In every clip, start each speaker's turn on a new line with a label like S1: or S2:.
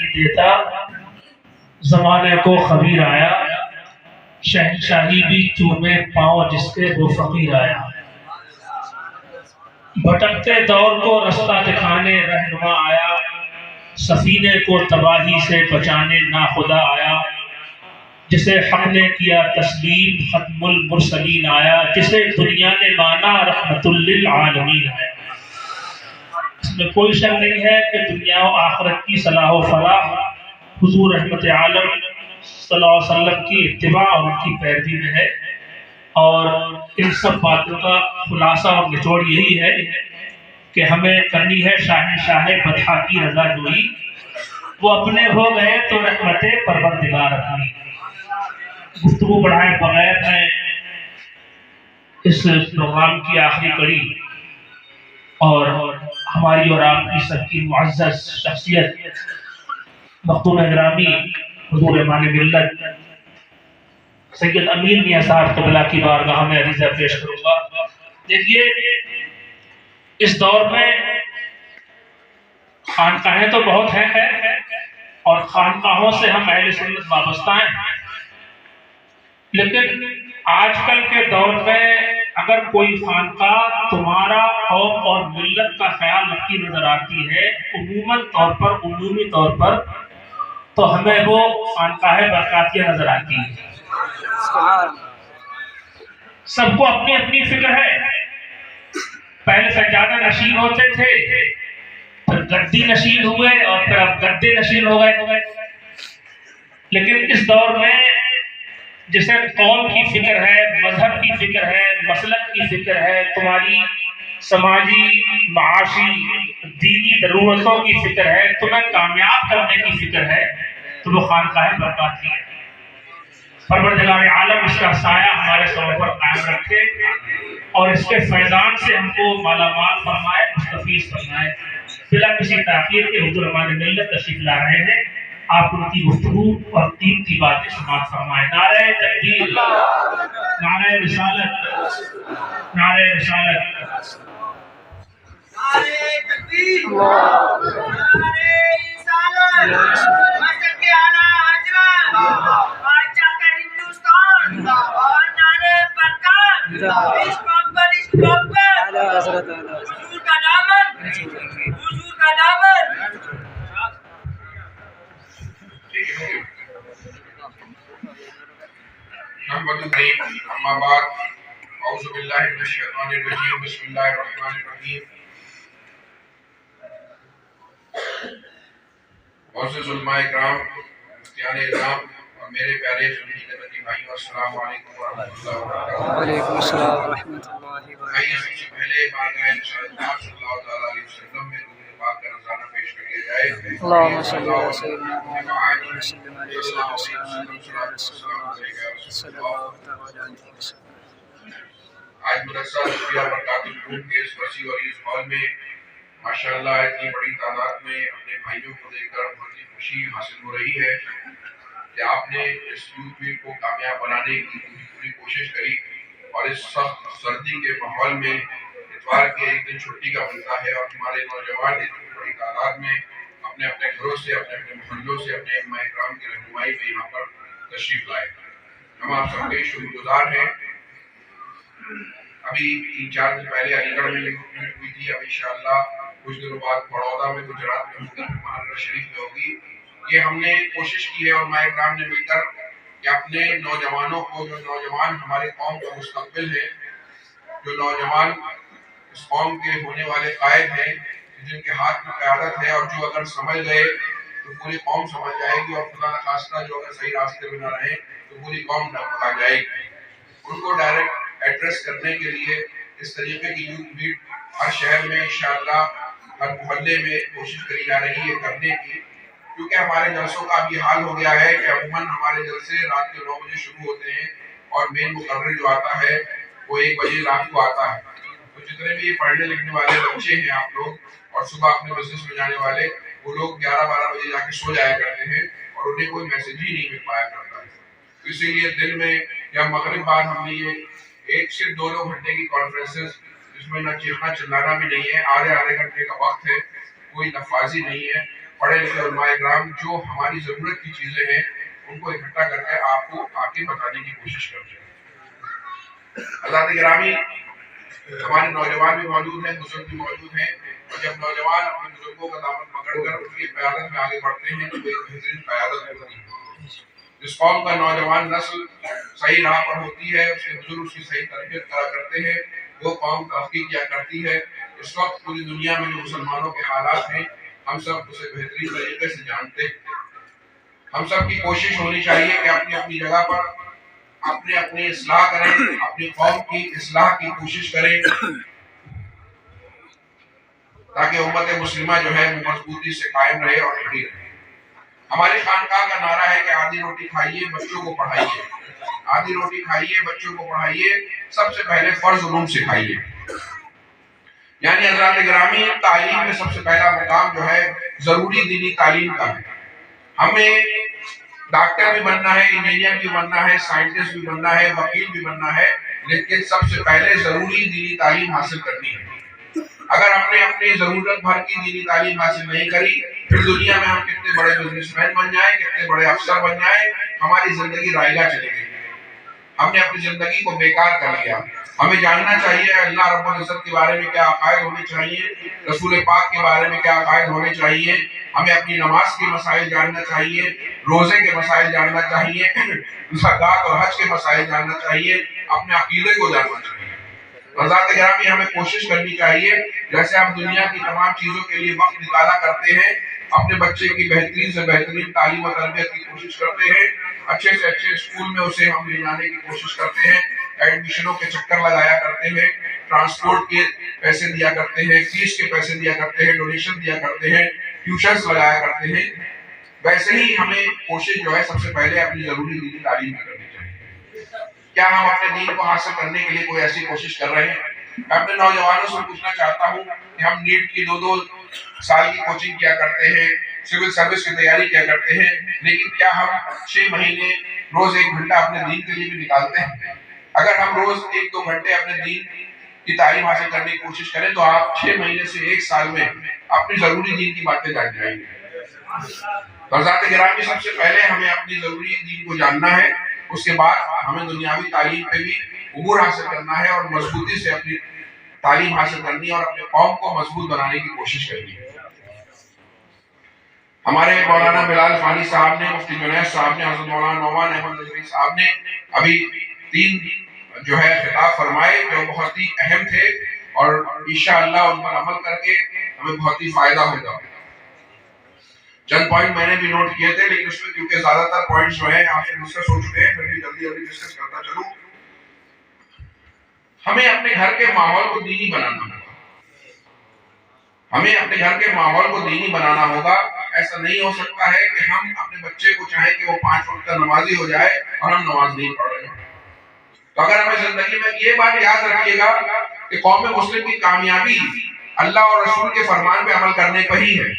S1: نہیں دیتا، زمانے کو خبیر آیا، شہنشاہی بھی چومے پاؤں جس کے وہ فقیر آیا۔ بھٹکتے دور کو رستہ دکھانے رہنما آیا، سفینے کو تباہی سے بچانے ناخدا آیا۔ جسے حق نے کیا تسلیم ختم المرسلین آیا، جسے دنیا نے مانا رحمت للعالمین آیا۔ اس میں کوئی شک نہیں ہے کہ دنیا و آخرت کی صلاح و فلاح حضور رحمت عالم صلی اللہ علیہ وسلم کی اتباع اور ان کی پیروی میں ہے، اور ان سب باتوں کا خلاصہ اور نچوڑ یہی ہے کہ ہمیں کرنی ہے شاہ بطحا کی رضا جوئی، وہ اپنے ہو گئے تو رحمت پروردگار اپنی۔ گفتگو بڑھائے بغیر میں اس پروگرام کی آخری کڑی اور ہماری اور آپ کی سب کی معزز شخصیت مختوم گرامی حضور امام ملت سید امین میاں صاحب قبلہ کی بارگاہ میں عریضہ پیش کروں گا۔ دیکھیے، اس دور میں خانقاہیں تو بہت ہیں اور خانقاہوں سے ہم اہل سنت وابستہ ہیں، لیکن آج کل کے دور میں اگر کوئی خانقاہ تمہارا قوم اور ملت کا خیال رکھتی نظر آتی ہے عمومی طور پر تو ہمیں وہ خانقاہ برکاتیہ نظر آتی ہے۔ سب کو اپنی اپنی فکر ہے، پہلے سجادہ نشین ہوتے تھے، پھر گدی نشین ہوئے اور پھر اب گدے نشین ہو گئے، لیکن اس دور میں جسے قوم کی فکر ہے، مذہب کی فکر ہے، مسلک کی فکر ہے، تمہاری سماجی معاشی دینی ضرورتوں کی فکر ہے، تمہیں کامیاب کرنے کی فکر ہے، تو وہ خانقاہ برکاتی ہے۔ پروردگار عالم اس کا سایہ ہمارے سروں پر قائم رکھے اور اس کے فیضان سے ہم کو مالا مال فرمائے، مستفیض فرمائے۔ بلا کسی تاخیر کے حضور ہمارے ملت تشریف لا رہے ہیں، آپ ان کی گفتگو اور قیمتی باتیں سماعت فرمائیں۔ نعرہ تکبیر، نعرہ رسالت، نعرہ رسالت،
S2: نعرہ تکبیر، نعرہ رسالت، مسجد کے اعلیٰ حضرت، بادشاہ کا ہندوستان اور نعرہ برکات، عشق اکبر، حضور کا دامن، حضور کا دامن۔
S3: اما بعد، اعوذ باللہ من الشیطان الرجیم، بسم اللہ الرحمن الرحیم۔ معزز علماء اکرام، مفتیان اعظام اور میرے پیارے سنی جنتی بھائیوں، السلام علیکم ورحمۃ اللہ وبرکاتہ۔
S4: وعلیکم السلام ورحمۃ اللہ
S3: آئیے
S4: وبرکاتہ۔
S3: سب سے پہلے بارگاہ رسالت صلی اللہ تعالیٰ علیہ وسلم میں درود پاک کا نذرانہ پیش کر لیا جائے۔
S4: اللہم صلی علی سیدنا محمد وسلم علیہ السلام علیہ یا رسول اللہ صلی اللہ تعالی علیہ وسلم۔
S3: آج مدرسہ رضویہ برکات العلوم کے اس وسیع اور اس ہال میں ماشاءاللہ اتنی بڑی تعداد میں اپنے بھائیوں کو دیکھ کر بہت ہی خوشی حاصل ہو رہی ہے کہ آپ نے اس یوتھ ویک کو کامیاب بنانے کی پوری کوشش کری، اور اس سخت سردی کے ماحول میں اتوار کے ایک دن چھٹی کا ملتا ہے اور ہمارے نوجوان اتنی بڑی تعداد میں اپنے اپنے گھروں سے، اپنے اپنے محلوں سے، اپنے علماء اکرام کی رہنمائی میں یہاں پر تشریف لائے۔ ہم آپ سب کے شکر گزار ہیں۔ ابھی 3-4 دن پہلے علی گڑھ میں ریکروٹمنٹ ہوئی تھی، اب انشاءاللہ کچھ دنوں بعد بڑودہ میں، گجرات میں ہوگی، مہاراشٹر شریف میں ہوگی۔ یہ ہم نے کوشش کی ہے اور علماء اکرام نے مل کر کہ اپنے نوجوانوں کو، جو نوجوان ہمارے قوم کا مستقبل ہے، جو نوجوان اس قوم کے ہونے والے قائد ہیں، جن کے ہاتھ میں قیادت ہے اور جو اگر سمجھ گئے تو پوری قوم سمجھ جائے گی، اور خدا نخواستہ جو اگر صحیح راستے میں نہ رہے تو پوری قوم ڈگمگا جائے گی۔ ان کو ڈائریکٹ ایڈریس کرنے کے لیے اس طریقے کی یوتھ میٹ ہر شہر میں انشاءاللہ ہر محلے میں کوشش کری جا رہی ہے کرنے کی، کیونکہ ہمارے جلسوں کا اب یہ حال ہو گیا ہے کہ عموماً ہمارے جلسے رات کے 9 بجے شروع ہوتے ہیں اور مین مقرر جو آتا ہے وہ 1 بجے رات کو آتا ہے۔ تو جتنے بھی پڑھنے لکھنے والے بچے ہیں آپ لوگ اور صبح اپنے بزنس میں جانے والے، وہ لوگ 11-12 بجے جا کے سو جایا کرتے ہیں اور انہیں کوئی میسج ہی نہیں مل پایا کرتا ہے۔ تو اسی لیے دن میں یا مغرب بعد ہم نے یہ 1 سے 2 گھنٹے کی کانفرنسز، جس میں نہ چیخنا چلانا بھی نہیں ہے، آدھے گھنٹے کا وقت ہے، کوئی لفاظی نہیں ہے. پڑھے لکھے علماء کرام جو ہماری ضرورت کی چیزیں ہیں ان کو اکٹھا کر کے آپ کو آ کے بتانے کی کوشش کرتے ہیں. حضرات گرامی، ہمارے نوجوان بھی موجود ہیں، بزرگ بھی موجود ہیں، اور جب نوجوان اپنے بزرگوں کا دامن پکڑ کر ان کی قیادت میں آگے بڑھتے ہیں تو ایک بہترین قیادت ہوتی ہے. جس قوم کا نوجوان نسل صحیح راہ پر ہوتی ہے، اس کے بزرگ اس کی صحیح تربیت کرتے ہیں، وہ قوم ترقی کیا کرتی ہے. اس وقت پوری دنیا میں جو مسلمانوں کے حالات ہیں ہم سب اسے بہترین طریقے سے جانتے ہیں. ہم سب کی کوشش ہونی چاہیے کہ اپنی اپنی جگہ پر اپنی اصلاح کریں، اپنی قوم کی اصلاح کی کوشش کریں تاکہ امت مسلمہ جو ہے مضبوطی سے قائم رہے اور کھڑی رہے. ہماری خانقاہ کا نعرہ ہے کہ آدھی روٹی کھائیے بچوں کو پڑھائیے، آدھی روٹی کھائیے بچوں کو پڑھائیے، سب سے پہلے فرض علوم سکھائیے. یعنی حضرات گرامی، تعلیم میں سب سے پہلا مقام جو ہے ضروری دینی تعلیم کا ہے. ہمیں ڈاکٹر بھی بننا ہے، انجینئر بھی بننا ہے، سائنٹسٹ بھی بننا ہے، وکیل بھی بننا ہے، لیکن سب سے پہلے ضروری دینی تعلیم حاصل کرنی ہے. اگر ہم نے اپنی ضرورت بھر کی دینی تعلیم حاصل نہیں کری، پھر دنیا میں ہم کتنے بڑے بزنس مین بن جائیں، کتنے بڑے افسر بن جائیں، ہماری زندگی رائگاں چلی گئی. ہم نے اپنی زندگی کو بیکار کر لیا. ہمیں جاننا چاہیے اللہ رب العزت کے بارے میں کیا عقائد ہونے چاہیے، رسول پاک کے بارے میں کیا عقائد ہونے چاہیے. ہمیں اپنی نماز کے مسائل جاننا چاہیے، روزے کے مسائل جاننا چاہیے، زکوٰۃ اور حج کے مسائل جاننا چاہیے، اپنے عقیدے کو جاننا چاہیے. حضرات گرامی، ہمیں کوشش کرنی چاہیے جیسے ہم دنیا کی تمام چیزوں کے لیے وقت نکالا کرتے ہیں، اپنے بچے کی بہترین سے بہترین تعلیم و تربیت کی کوشش کرتے ہیں، اچھے سے اچھے اسکول میں اسے ہم لے جانے کی کوشش کرتے ہیں، ایڈمیشنوں کے چکر لگایا کرتے ہیں، ٹرانسپورٹ کے پیسے دیا کرتے ہیں، فیس کے پیسے دیا کرتے ہیں، ڈونیشن دیا کرتے ہیں، ٹیوشنز لگایا کرتے ہیں. ویسے ہی ہمیں کوشش جو ہے سب سے پہلے اپنی ضروری دینی تعلیم میں کرنی چاہیے. کیا ہم اپنے دین کو حاصل کرنے کے لیے کوئی ایسی کوشش کر رہے ہیں؟ میں اپنے نوجوانوں سے پوچھنا چاہتا ہوں کہ ہم نیٹ کی 2 سال کی کوچنگ کیا کرتے ہیں، سول سروس کی تیاری کیا کرتے ہیں، لیکن کیا ہم 6 مہینے روز 1 گھنٹہ اپنے دین کے لیے بھی نکالتے ہیں؟ اگر ہم روز 1-2 گھنٹے اپنے دین کی تعلیم حاصل کرنے کی کوشش کریں تو آپ 6 مہینے سے 1 سال میں اپنی ضروری دین کی باتیں جان جائیں گے. حضرات گرامی، سب سے پہلے ہمیں اپنی ضروری دین کو جاننا ہے، اس کے بعد ہمیں دنیاوی تعلیم پہ بھی عبور حاصل کرنا ہے اور مضبوطی سے اپنی تعلیم حاصل کرنی ہے اور اپنے قوم کو مضبوط بنانے کی کوشش کرنی ہے. ہمارے مولانا بلال فانی صاحب نے، مفتی جنید صاحب نے، حضرت مولانا نعمان احمد نظری صاحب نے ابھی 3 جو ہے خطاب فرمائے جو بہت ہی اہم تھے اور انشاءاللہ ان پر عمل کر کے ہمیں بہت ہی فائدہ ہوگا. چند پوائنٹ میں نے بھی نوٹ کیے تھے، لیکن اس میں کیونکہ زیادہ تر پوائنٹس جو ہیں آپ سے ڈسکس ہو چکے ہیں، پھر بھی جلدی ڈسکس کرتا چلوں. ہمیں اپنے گھر کے ماحول کو دینی بنانا ہوگا. ہمیں اپنے گھر کے ماحول کو دینی بنانا ہوگا. ایسا نہیں ہو سکتا ہے کہ ہم اپنے بچے کو چاہیں کہ وہ 5 وقت کا نمازی ہو جائے اور ہم نماز نہیں پڑھ رہے ہیں. تو اگر ہمیں زندگی میں یہ بات یاد رکھیے گا کہ قوم مسلم کی کامیابی اللہ اور رسول کے فرمان پہ عمل کرنے پر ہی ہے.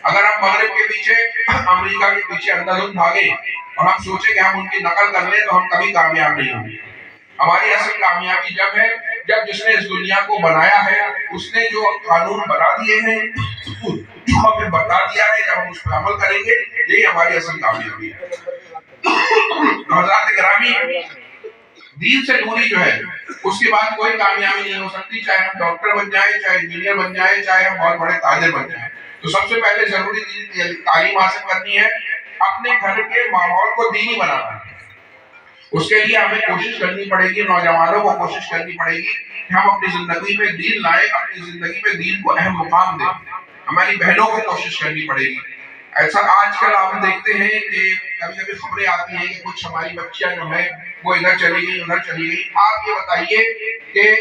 S3: اگر ہم مغرب کے پیچھے، امریکہ کے پیچھے اندھدھند بھاگیں اور ہم سوچیں کہ ہم ان کی نقل کر لیں تو ہم کبھی کامیاب نہیں ہوں گے. ہماری اصل کامیابی جب ہے جب جس نے اس دنیا کو بنایا ہے اس نے جو قانون بنا دیے ہیں، جو ہمیں بتا دیا ہے، جب ہم اس پر عمل کریں گے یہی ہماری اصل کامیابی ہے. حضرات گرامی، دین سے دوری جو ہے اس کے بعد کوئی کامیابی نہیں ہو سکتی، چاہے ہم ڈاکٹر بن جائیں، چاہے انجینئر بن جائیں، چاہے ہم بہت بڑے تاجر بن جائیں. تو سب سے پہلے ضروری تعلیم حاصل کرنی ہے، اپنے گھر کے ماحول کو دینی بنانا ہے. اس کے لیے ہمیں کوشش کرنی پڑے گی، نوجوانوں کو کوشش کرنی پڑے گی کہ ہم اپنی زندگی میں دین لائیں، اپنی زندگی میں دین کو اہم مقام دیں. ہماری بہنوں کو کوشش کرنی پڑے گی. ایسا آج کل آپ دیکھتے ہیں کہ کبھی کبھی خبریں آتی ہیں کہ کچھ ہماری بچیاں جو ہیں وہ ادھر چلی گئی ادھر چلی گئی. آپ یہ بتائیے کہ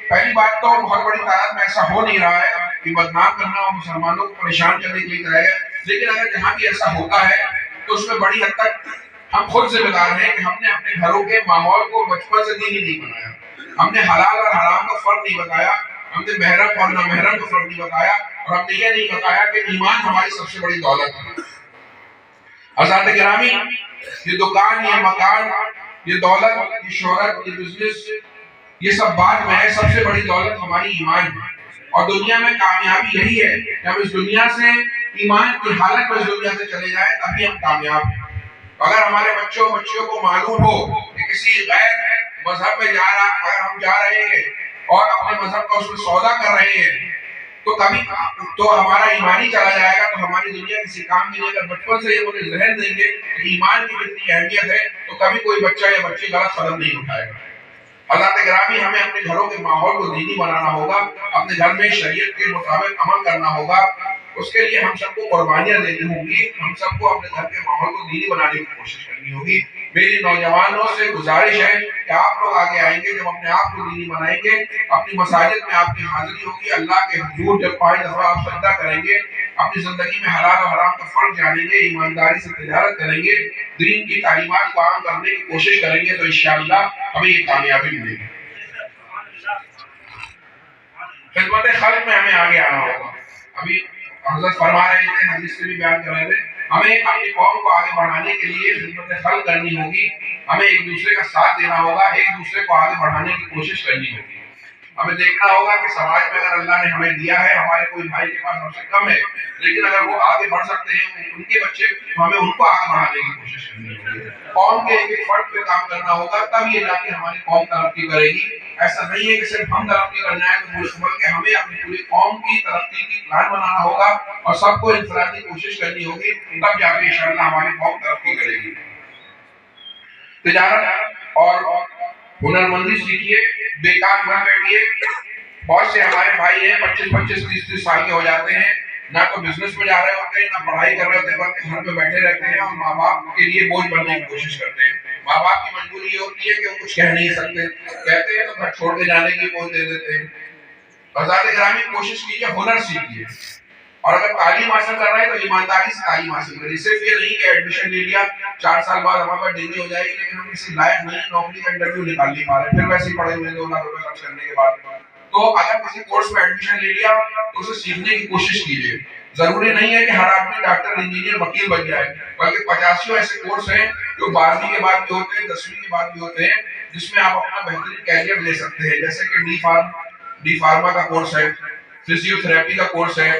S3: پہلی بات تو بہت بڑی تعداد میں ایسا ہو نہیں رہا ہے کہ بدنام کرنا اور مسلمانوں کو پریشان کرنے کے لیے کرایا گیا، لیکن اگر جہاں بھی ایسا ہوتا ہے تو اس میں بڑی حد تک ہم خود ذمہ دار ہیں کہ ہم نے اپنے گھروں کے ماحول کو بچپن سے دینی نہیں بنایا. ہم نے حلال اور حرام کا فرق نہیں بتایا، ہم نے محرم اور نامحرم کا فرق نہیں بتایا، اور ہم نے یہ نہیں بتایا کہ ایمان ہماری سب سے بڑی دولت ہے. حضرات گرامی، یہ دکان، یہ مکان، یہ دولت، یہ شہرت، یہ بزنس، یہ سب بعد میں ہے. سب سے بڑی دولت ہماری ایمان ہے. اور دنیا میں کامیابی یہی ہے کہ ہم اس دنیا سے ایمان کی حالت میں اس دنیا سے چلے جائیں تبھی ہم کامیاب ہیں۔ اگر ہمارے بچوں کو معلوم ہو کہ کسی غیر مذہب میں اگر ہم جا رہے ہیں اور اپنے مذہب کا اس میں سودا کر رہے ہیں تو ہمارا ایمان ہی چلا جائے گا، تو ہماری دنیا کسی کام کی نہیں۔ اگر بچپن سے یہ انہیں ذہن دیں گے کہ ایمان کی کتنی اہمیت ہے تو کبھی کوئی بچہ یا بچی غلط قدم نہیں اٹھائے گا۔ حضرات گرامی، ہمیں اپنے گھروں کے ماحول کو دینی بنانا ہوگا، اپنے گھر میں شریعت کے مطابق عمل کرنا ہوگا۔ اس کے لیے ہم سب کو قربانیاں دینی ہوں گی، ہم سب کو اپنے گھر کے ماحول کو دینی بنانے کی کوشش کرنی ہوگی۔ میری نوجوانوں سے گزارش ہے کہ آپ لوگ آگے آئیں گے، جب اپنے آپ کو دینی بنائیں گے، اپنی مساجد میں آپ کی حاضری ہوگی، اللہ کے حضور جب 5 دفعہ آپ سجدہ کریں گے، اپنی زندگی میں حلال و حرام کا فرق جانیں گے، ایمانداری سے تجارت کریں گے، دین کی تعلیمات کو عام کرنے کی کوشش کریں گے، تو انشاءاللہ ہمیں یہ کامیابی ملے گی۔ خدمت خلق میں ہمیں آگے آنا ہوگا۔ ابھی حضرت فرما رہے تھے، حدیث سے بھی بیان کر رہے تھے، ہمیں اپنی قوم کو آگے بڑھانے کے لیے خدمت خلق کرنی ہوگی، ہمیں ایک دوسرے کا ساتھ دینا ہوگا، ایک دوسرے کو آگے بڑھانے کی کوشش کرنی ہوگی۔ ہمیں دیکھنا ہوگا کہ سماج میں اگر اللہ نے ہمیں دیا ہے، ہمارے کوئی بھائی کے پاس ہم سے کم ہے، لیکن اگر وہ آگے بڑھ سکتے ہیں، ان کے بچے، ہمیں ان کو آگے بڑھانے کی کوشش کرنی ہوگی۔ قوم کے ایک فرد پہ کام کرنا ہوگا، تب یہ جا کے ہماری قوم ترقی کرے گی۔ ایسا نہیں ہے کہ صرف ہم ترقی کرنا ہے تو بلکہ ہمیں اپنی پوری قوم کی ترقی کی پلان بنانا ہوگا اور سب کو انفرادی کوشش کرنی ہوگی، تب جا کے انشاءاللہ ہماری قوم ترقی کرے گی۔ تجارت اور ہنرمندی سیکھیے، بیکار مت بیٹھیے۔ بہت سے ہمارے بھائی ہیں 25-25 30 سال کے ہو جاتے ہیں، نہ تو بزنس میں جا رہے ہوتے ہیں، نہ پڑھائی کر رہے ہوتے ہیں، بلکہ گھر میں بیٹھے رہتے ہیں اور ماں باپ کے لیے بوجھ بننے کی کوشش کرتے ہیں۔ ماں باپ کی مجبوری یہ ہوتی ہے کہ وہ کچھ کہہ نہیں سکتے، کہتے ہیں تو گھر چھوڑ کے جانے کی بوجھ دے دیتے ہیں۔ حضرات گرامی، کوشش کیجیے، ہنر سیکھیے، اور اگر تعلیم حاصل کر رہے ہیں تو ایمانداری سے تعلیم حاصل کریے۔ صرف یہ نہیں کہ ایڈمیشن لے لیا، 4 سال بعد ہمارے پاس ڈگری ہو جائے گی، لیکن ہم کسی لائق نہیں، نوکری کا انٹرویو نکال نہیں پا رہے، پھر ویسے ہی پڑھے ہوئے 2 لاکھ روپے خرچ کرنے کے بعد۔ تو اگر کسی کورس میں ایڈمیشن لے لیا تو اسے سیکھنے کی کوشش کیجیے۔ ضروری نہیں ہے کہ ہر آدمی ڈاکٹر، انجینئر، وکیل بن جائے، بلکہ 50 ایسے کورس ہیں جو 12ویں کے بعد بھی ہوتے ہیں، 10ویں کے بعد بھی ہوتے ہیں، جس میں آپ اپنا بہترین کیریئر لے سکتے ہیں، جیسے کہ ڈی فارما کا کورس ہے، فزیو تھراپی کا کورس ہے۔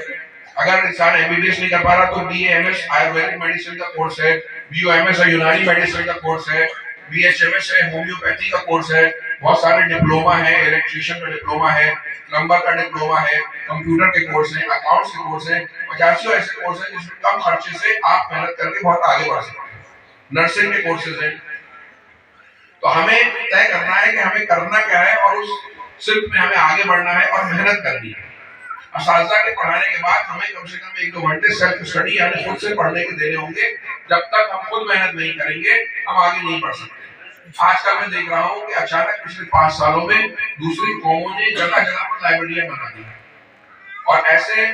S3: اگر انسان MBBS نہیں کر پا رہا تو BAMS آیورویدک میڈیسن کا کورس ہے، BOMS ہے یونانی میڈیسن کا کورس ہے، BHMS ہے ہومیوپیتھی کا کورس ہے، بہت سارے ڈپلوما ہے، الیکٹریشین کا ڈپلوما ہے، پلمبر کا ڈپلوما ہے، کمپیوٹر کے کورس ہیں، اکاؤنٹس کے کورس ہیں، 50 ایسے کورس ہیں جس میں کم خرچے سے آپ محنت کر کے بہت آگے بڑھ سکتے ہیں۔ نرسنگ کے کورسز ہیں۔ تو ہمیں طے کرنا ہے کہ ہمیں کرنا کیا ہے، اور اس سلک میں ہمیں آگے بڑھنا ہے اور محنت کرنی ہے۔ اساتذہ کے پڑھانے کے بعد ہمیں کم سے کم 1-2 گھنٹے سیلف اسٹڈی یعنی خود سے پڑھنے کے دینے ہوں گے۔ جب تک ہم خود محنت نہیں کریں گے ہم آگے نہیں بڑھ سکتے۔ آج کل میں دیکھ رہا ہوں کہ اچانک پچھلے 5 سالوں میں دوسری قوموں نے جگہ جگہ پر لائبریریاں بنا دی اور ایسے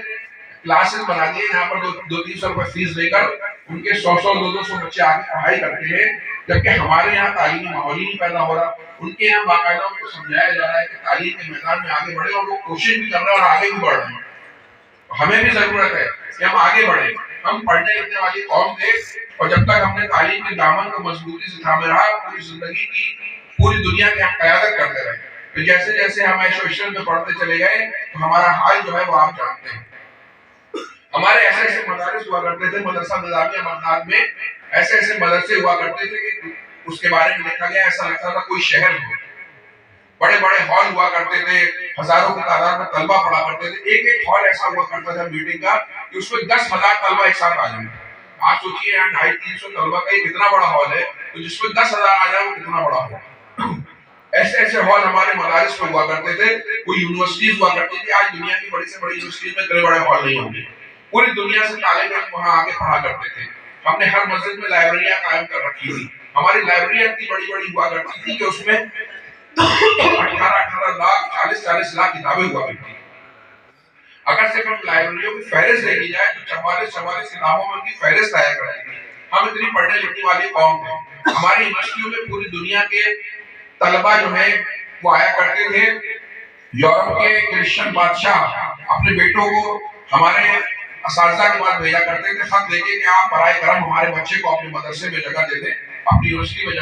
S3: کلاسز بنا دیے جہاں پر 200-300 روپے فیس دے کر ان کے 100-200 بچے آگے پڑھائی کرتے ہیں، جبکہ ہمارے یہاں تعلیمی ماحول ہی نہیں پیدا ہو رہا۔ ان کے یہاں باقاعدہ ان کو سمجھایا جا رہا ہے کہ تعلیم کے میدان میں آگے بڑھے، اور وہ کوشش بھی کر رہے ہیں اور آگے بھی بڑھ رہے ہیں۔ ہمیں بھی ضرورت ہے کہ ہم آگے بڑھیں۔ ہم پڑھنے لکھنے والی قوم تھے، اور جب تک ہم نے تعلیم کے دامن کو مضبوطی سے تھامے رہا، پوری زندگی کی پوری دنیا کی ہم قیادت کرتے رہے۔ پھر جیسے جیسے ہم عیش و عشرت میں پڑھتے چلے گئے تو ہمارا حال جو ہے وہ آپ جانتے ہیں۔ ہمارے ایسے مدارس ہوا کرتے تھے، مدرسہ نظامیہ بغداد میں ایسے مدرسے ہوا کرتے تھے کہ اس کے بارے میں لکھا گیا ایسا لگتا تھا کوئی شہر ہو۔ بڑے بڑے ہال ہوا کرتے تھے، ہزاروں کی تعداد میں طلبہ پڑھا کرتے تھے۔ ایک ہال ایسا ہوا کرتا تھا میٹنگ کا کہ اس میں 10,000 طلبہ ایک ساتھ آ جائیں۔ آپ سوچیے یہاں 250-300 طلبہ کا ایک اتنا بڑا ہال ہے، تو جس میں 10,000 آ جائے وہ کتنا بڑا ہوگا۔ ایسے ہال ہمارے مدارس میں ہوا کرتے تھے، کوئی یونیورسٹیز ہوا کرتی تھی۔ آج دنیا کی بڑی سے بڑی یونیورسٹیز میں اتنے بڑے ہال نہیں ہوں گے۔ پوری دنیا سے طالب علم وہاں آگے پڑھا کرتے تھے۔ ہم نے ہر مسجد میں لائبریریاں قائم کر رکھی تھی۔ ہماری لائبریریاں اتنی بڑی بڑی ہوا کرتی تھی کہ اس میں 18 لاکھ 40 لاکھ کتابیں ہوا کرتی تھی۔ اگر صرف ہم لائبریریوں کی فہرست دیکھی جائے تو 44 کتابوں میں ان کی فہرست آیا کرتی تھی۔ ہم اتنی پڑھنے لکھنے والی قوم تھے۔ ہماری یونیورسٹیوں میں پوری دنیا کے طلبہ جو ہیں وہ آیا کرتے تھے۔ یورپ کے کرسچن بادشاہ اپنے بیٹوں کو ہمارے اساتذہ کے بعد بھیجا کرتے تھے، خط لے کے کہ آپ برائے کرم ہمارے بچے کو اپنے مدرسے میں جگہ دے دیں، اپنی یونیورسٹی میں جگہ